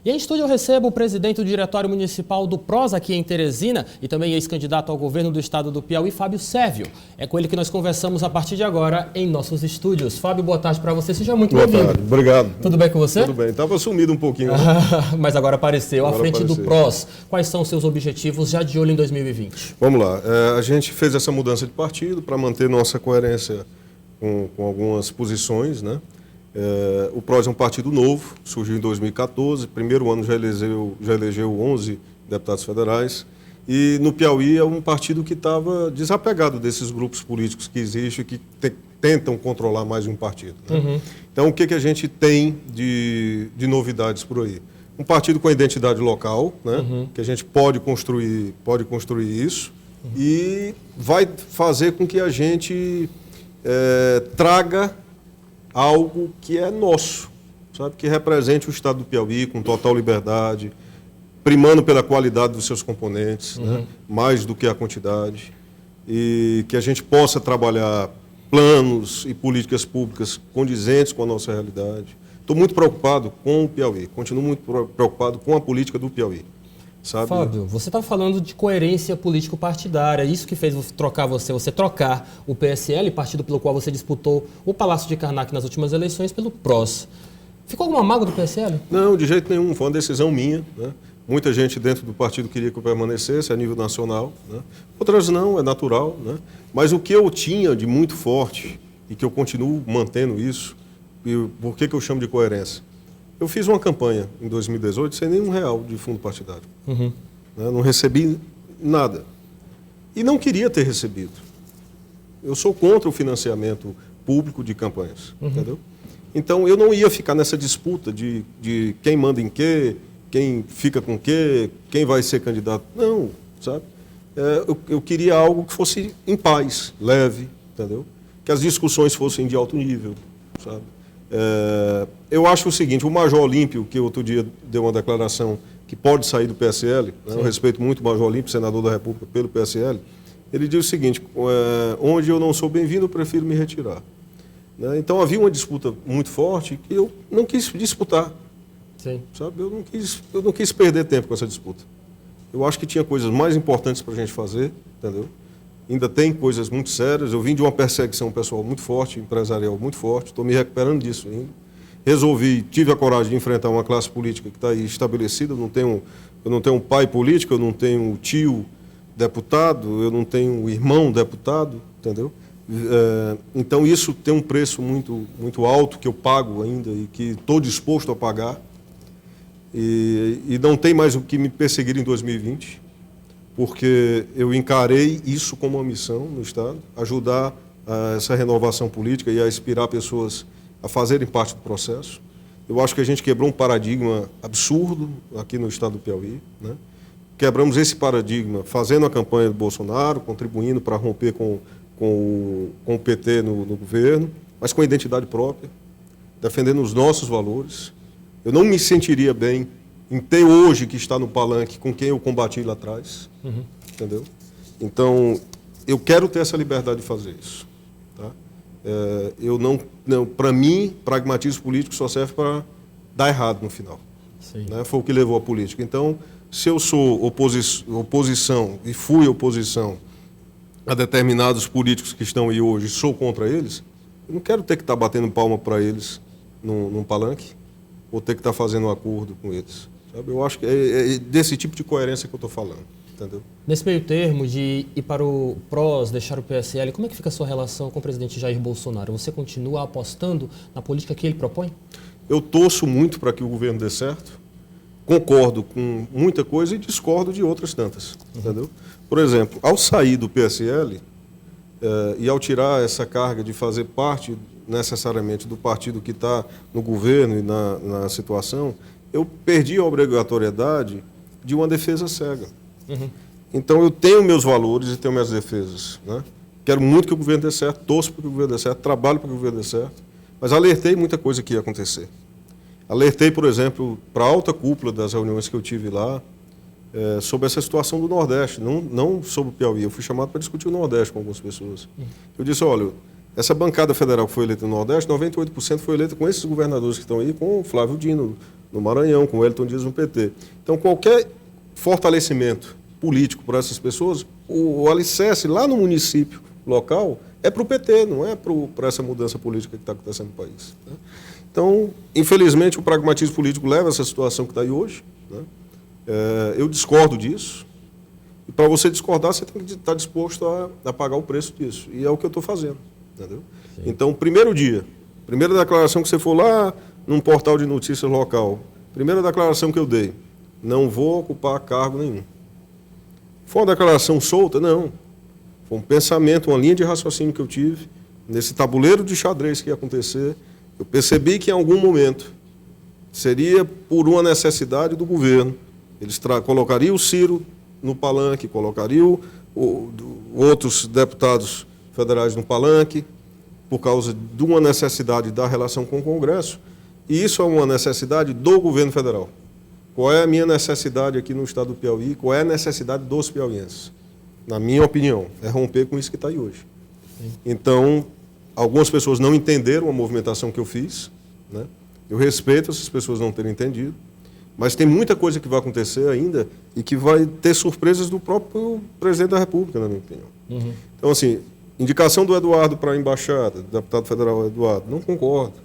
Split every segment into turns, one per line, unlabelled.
E em estúdio eu recebo o presidente do Diretório Municipal do PROS aqui em Teresina e também ex-candidato ao governo do estado do Piauí, Fábio Sérvio. É com ele que nós conversamos a partir de agora em nossos estúdios. Fábio, boa tarde para você, seja muito bem-vindo.
Boa tarde, obrigado.
Tudo bem com você?
Tudo bem, estava sumido um pouquinho. Né?
Mas agora apareceu, à frente do PROS. Quais são os seus objetivos já de olho em 2020?
Vamos lá, a gente fez essa mudança de partido para manter nossa coerência com algumas posições, né? O PROS é um partido novo, surgiu em 2014, primeiro ano já elegeu 11 deputados federais, e no Piauí é um partido que estava desapegado desses grupos políticos que existem, que tentam controlar mais um partido. Né? Uhum. Então, o que a gente tem de novidades por aí? Um partido com a identidade local, né? Uhum. Que a gente pode construir isso, uhum. E vai fazer com que a gente traga algo que é nosso, sabe? Que represente o estado do Piauí com total liberdade, primando pela qualidade dos seus componentes, uhum. Né? Mais do que a quantidade, e que a gente possa trabalhar planos e políticas públicas condizentes com a nossa realidade. Estou muito preocupado com o Piauí, continuo muito preocupado com a política do Piauí. Sabe?
Fábio, você está falando de coerência político-partidária, isso que fez você trocar o PSL, partido pelo qual você disputou o Palácio de Karnak nas últimas eleições, pelo PROS. Ficou alguma mágoa do PSL?
Não, de jeito nenhum, foi uma decisão minha, né? Muita gente dentro do partido queria que eu permanecesse a nível nacional, né? Outras não, é natural, né? Mas o que eu tinha de muito forte, e que eu continuo mantendo isso, e por que eu chamo de coerência? Eu fiz uma campanha em 2018 sem nenhum real de fundo partidário. Uhum. Não recebi nada. E não queria ter recebido. Eu sou contra o financiamento público de campanhas. Uhum. Entendeu? Então, eu não ia ficar nessa disputa de quem manda em quê, quem fica com quê, quem vai ser candidato. Não, sabe? Eu queria algo que fosse em paz, leve, entendeu? Que as discussões fossem de alto nível, sabe? Eu acho o seguinte, o Major Olímpio, que outro dia deu uma declaração que pode sair do PSL, né, eu respeito muito o Major Olímpio, senador da República pelo PSL, ele diz o seguinte, onde eu não sou bem-vindo, eu prefiro me retirar. Né? Então havia uma disputa muito forte que eu não quis disputar. Sim. Sabe? Eu não quis perder tempo com essa disputa. Eu acho que tinha coisas mais importantes para a gente fazer, entendeu? Ainda tem coisas muito sérias. Eu vim de uma perseguição pessoal muito forte, empresarial muito forte, estou me recuperando disso ainda. Tive a coragem de enfrentar uma classe política que está aí estabelecida. Eu não tenho um pai político, eu não tenho um tio deputado, eu não tenho um irmão deputado, entendeu? Então isso tem um preço muito, muito alto que eu pago ainda e que estou disposto a pagar. E não tem mais o que me perseguir em 2020. Porque eu encarei isso como uma missão no Estado, ajudar a essa renovação política e a inspirar pessoas a fazerem parte do processo. Eu acho que a gente quebrou um paradigma absurdo aqui no Estado do Piauí, né? Quebramos esse paradigma fazendo a campanha do Bolsonaro, contribuindo para romper com o PT no governo, mas com a identidade própria, defendendo os nossos valores. Eu não me sentiria bem em ter hoje que está no palanque com quem eu combati lá atrás, uhum. Entendeu? Então, eu quero ter essa liberdade de fazer isso. Tá? Para mim, pragmatismo político só serve para dar errado no final. Né? Foi o que levou à política. Então, se eu sou oposição e fui oposição a determinados políticos que estão aí hoje, sou contra eles, eu não quero ter que estar batendo palma para eles num palanque ou ter que estar fazendo um acordo com eles. Sabe? Eu acho que é desse tipo de coerência que eu estou falando, entendeu?
Nesse meio termo de ir para o PROS, deixar o PSL, como é que fica a sua relação com o presidente Jair Bolsonaro? Você continua apostando na política que ele propõe?
Eu torço muito para que o governo dê certo, concordo com muita coisa e discordo de outras tantas, uhum. Entendeu? Por exemplo, ao sair do PSL e ao tirar essa carga de fazer parte necessariamente do partido que está no governo e na situação, eu perdi a obrigatoriedade de uma defesa cega. Uhum. Então, eu tenho meus valores e tenho minhas defesas. Né? Quero muito que o governo dê certo, torço para que o governo dê certo, trabalho para que o governo dê certo, mas alertei muita coisa que ia acontecer. Alertei, por exemplo, para a alta cúpula das reuniões que eu tive lá, sobre essa situação do Nordeste, não sobre o Piauí. Eu fui chamado para discutir o Nordeste com algumas pessoas. Uhum. Eu disse, olha, essa bancada federal que foi eleita no Nordeste, 98% foi eleita com esses governadores que estão aí, com o Flávio Dino, no Maranhão, com o Wellington Dias no PT. Então, qualquer fortalecimento político para essas pessoas, o alicerce lá no município local é para o PT, não é para essa mudança política que está acontecendo no país. Né? Então, infelizmente, o pragmatismo político leva a essa situação que está aí hoje. Né? Eu discordo disso. E para você discordar, você tem que estar disposto a pagar o preço disso. E é o que eu estou fazendo. Entendeu? Então, primeira declaração que você for lá num portal de notícias local, primeira declaração que eu dei, não vou ocupar cargo nenhum. Foi uma declaração solta? Não. Foi um pensamento, uma linha de raciocínio que eu tive, nesse tabuleiro de xadrez que ia acontecer. Eu percebi que em algum momento seria por uma necessidade do governo. Eles colocariam o Ciro no palanque, colocariam outros deputados federais no palanque, por causa de uma necessidade da relação com o Congresso. E isso é uma necessidade do governo federal. Qual é a minha necessidade aqui no estado do Piauí? Qual é a necessidade dos piauienses? Na minha opinião, é romper com isso que está aí hoje. Sim. Então, algumas pessoas não entenderam a movimentação que eu fiz. Né? Eu respeito essas pessoas não terem entendido, mas tem muita coisa que vai acontecer ainda e que vai ter surpresas do próprio presidente da República, na minha opinião. Uhum. Então, assim, indicação do Eduardo para a embaixada, do deputado federal Eduardo, não concordo.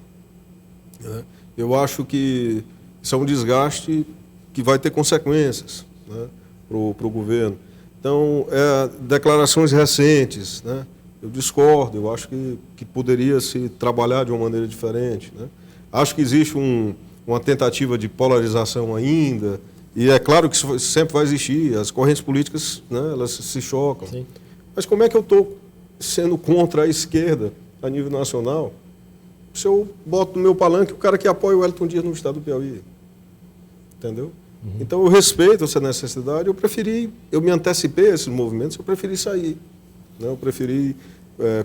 Né? Eu acho que isso é um desgaste que vai ter consequências, né, para o governo. Então, declarações recentes, né, eu discordo, eu acho que poderia se trabalhar de uma maneira diferente. Né? Acho que existe uma tentativa de polarização ainda, e é claro que isso sempre vai existir, as correntes políticas, né, elas se chocam. Sim. Mas como é que eu estou sendo contra a esquerda a nível nacional se eu boto no meu palanque o cara que apoia o Wellington Dias no estado do Piauí? Entendeu? Uhum. Então eu respeito essa necessidade, eu me antecipei a esses movimentos, eu preferi sair. Né? Eu preferi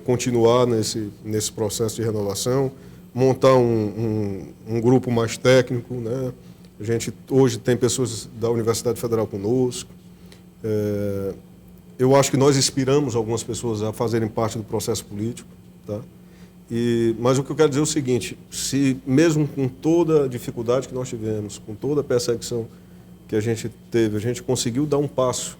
continuar nesse processo de renovação, montar um grupo mais técnico. Né? A gente hoje tem pessoas da Universidade Federal conosco. Eu acho que nós inspiramos algumas pessoas a fazerem parte do processo político. Tá? Mas o que eu quero dizer é o seguinte, se mesmo com toda a dificuldade que nós tivemos, com toda a perseguição que a gente teve, a gente conseguiu dar um passo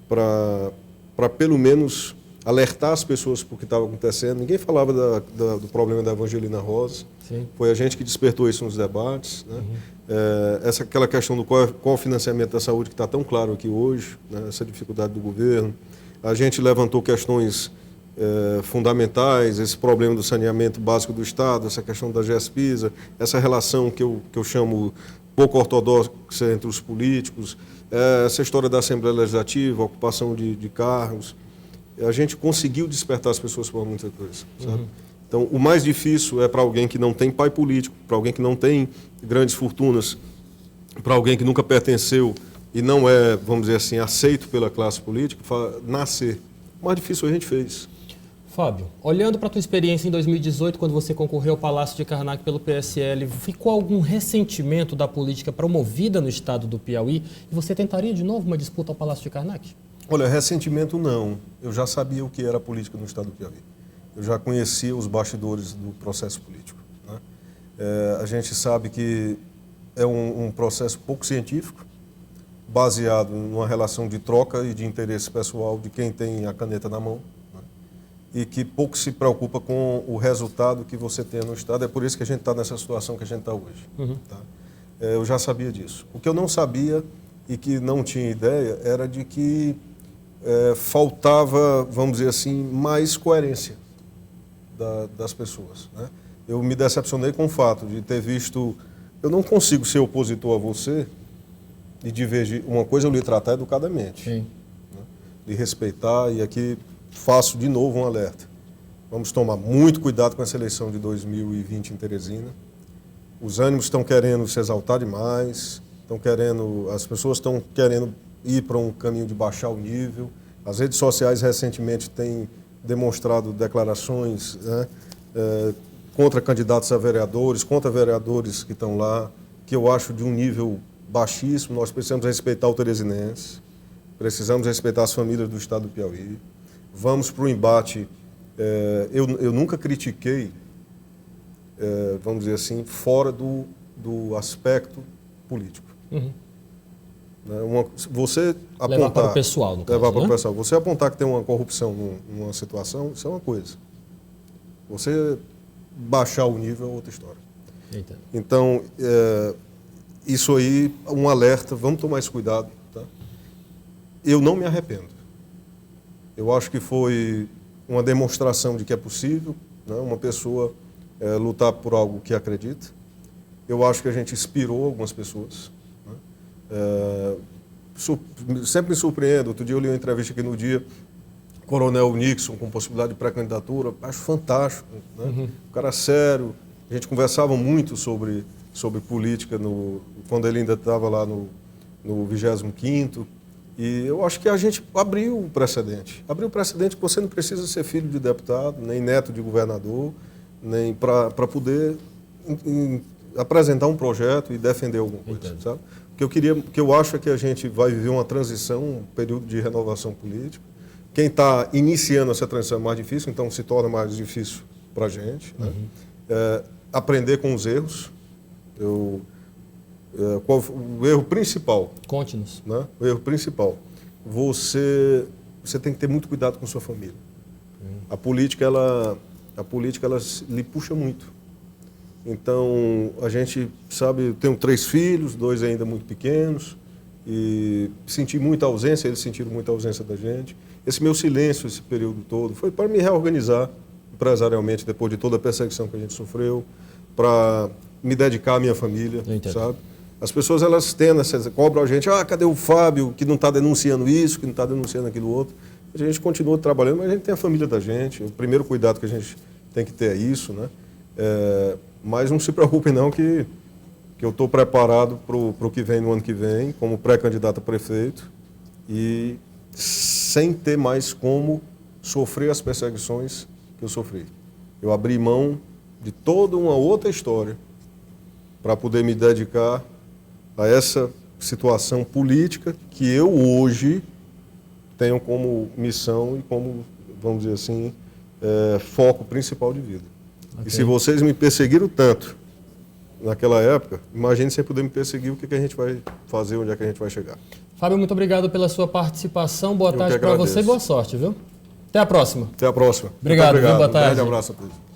para pelo menos alertar as pessoas para o que estava acontecendo. Ninguém falava do problema da Evangelina Rosa. Sim. Foi a gente que despertou isso nos debates. Né? Uhum. Aquela questão do qual o financiamento da saúde que está tão claro aqui hoje, né? Essa dificuldade do governo. A gente levantou questões fundamentais, esse problema do saneamento básico do Estado, essa questão da GESPISA, essa relação que eu chamo pouco ortodoxa entre os políticos, essa história da Assembleia Legislativa, a ocupação de cargos. A gente conseguiu despertar as pessoas para muita coisa, sabe? Uhum. Então, o mais difícil é para alguém que não tem pai político, para alguém que não tem grandes fortunas, para alguém que nunca pertenceu e não é, vamos dizer assim, aceito pela classe política, nascer. O mais difícil a gente fez.
Fábio, olhando para a tua experiência em 2018, quando você concorreu ao Palácio de Karnak pelo PSL, ficou algum ressentimento da política promovida no estado do Piauí e você tentaria de novo uma disputa ao Palácio de Karnak?
Olha, ressentimento não. Eu já sabia o que era a política no estado do Piauí. Eu já conhecia os bastidores do processo político. Né? A gente sabe que é um processo pouco científico, baseado numa relação de troca e de interesse pessoal de quem tem a caneta na mão, né? E que pouco se preocupa com o resultado que você tem no estado. É por isso que a gente está nessa situação que a gente está hoje. Uhum. Tá? Eu já sabia disso. O que eu não sabia e que não tinha ideia era de que faltava, vamos dizer assim, mais coerência das pessoas. Né? Eu me decepcionei com o fato de ter visto... Eu não consigo ser opositor a você e divergir. Uma coisa eu lhe tratar educadamente. Sim. Né? De respeitar, e aqui faço de novo um alerta. Vamos tomar muito cuidado com essa eleição de 2020 em Teresina. Os ânimos estão querendo se exaltar demais, as pessoas estão querendo ir para um caminho de baixar o nível. As redes sociais recentemente têm demonstrado declarações, né, contra candidatos a vereadores, contra vereadores que estão lá, que eu acho de um nível baixíssimo. Nós precisamos respeitar o teresinense, precisamos respeitar as famílias do estado do Piauí. Vamos para o embate. Eu nunca critiquei, vamos dizer assim, fora do do aspecto político.
Uhum.
Você apontar,
levar para o pessoal, no caso,
levar para o
né?
pessoal. Você apontar que tem uma corrupção numa situação, isso é uma coisa. Você baixar o nível é outra história.
Entendo.
Então, isso aí, um alerta, vamos tomar esse cuidado. Tá? Eu não me arrependo. Eu acho que foi uma demonstração de que é possível, né, uma pessoa lutar por algo que acredita. Eu acho que a gente inspirou algumas pessoas. Né? Sempre me surpreendo. Outro dia eu li uma entrevista aqui no Dia, Coronel Nixon com possibilidade de pré-candidatura. Acho fantástico. Né?
Uhum.
Um cara sério. A gente conversava muito sobre política quando ele ainda estava lá no 25º. E eu acho que a gente abriu o precedente. Abriu o precedente que você não precisa ser filho de deputado, nem neto de governador, nem para poder apresentar um projeto e defender alguma coisa.
Entendo.
Sabe? O que eu acho é que a gente vai viver uma transição, um período de renovação política. Quem está iniciando essa transição é mais difícil, então se torna mais difícil para a gente. Né?
Uhum.
Aprender com os erros. O erro principal?
Conte-nos.
Né? O erro principal. Você tem que ter muito cuidado com sua família. A política, ela lhe puxa muito. Então, a gente sabe, eu tenho 3 filhos, 2 ainda muito pequenos, e senti muita ausência, eles sentiram muita ausência da gente. Esse meu silêncio, esse período todo, foi para me reorganizar empresarialmente, depois de toda a perseguição que a gente sofreu, para me dedicar à minha família, sabe? As pessoas, elas cobram a gente, cadê o Fábio, que não está denunciando isso, que não está denunciando aquilo outro. A gente continua trabalhando, mas a gente tem a família da gente, o primeiro cuidado que a gente tem que ter é isso, né? Mas não se preocupe não que eu estou preparado para o que vem no ano que vem, como pré-candidato a prefeito, e sem ter mais como sofrer as perseguições que eu sofri. Eu abri mão de toda uma outra história para poder me dedicar a essa situação política que eu hoje tenho como missão e como, vamos dizer assim, foco principal de vida. Okay. E se vocês me perseguiram tanto naquela época, imagine sem poder me perseguir, o que a gente vai fazer, onde é que a gente vai chegar.
Fábio, muito obrigado pela sua participação. Boa tarde para você e boa sorte, viu? Até a próxima.
Até a próxima.
Obrigado. Boa tarde.
Um grande abraço a todos.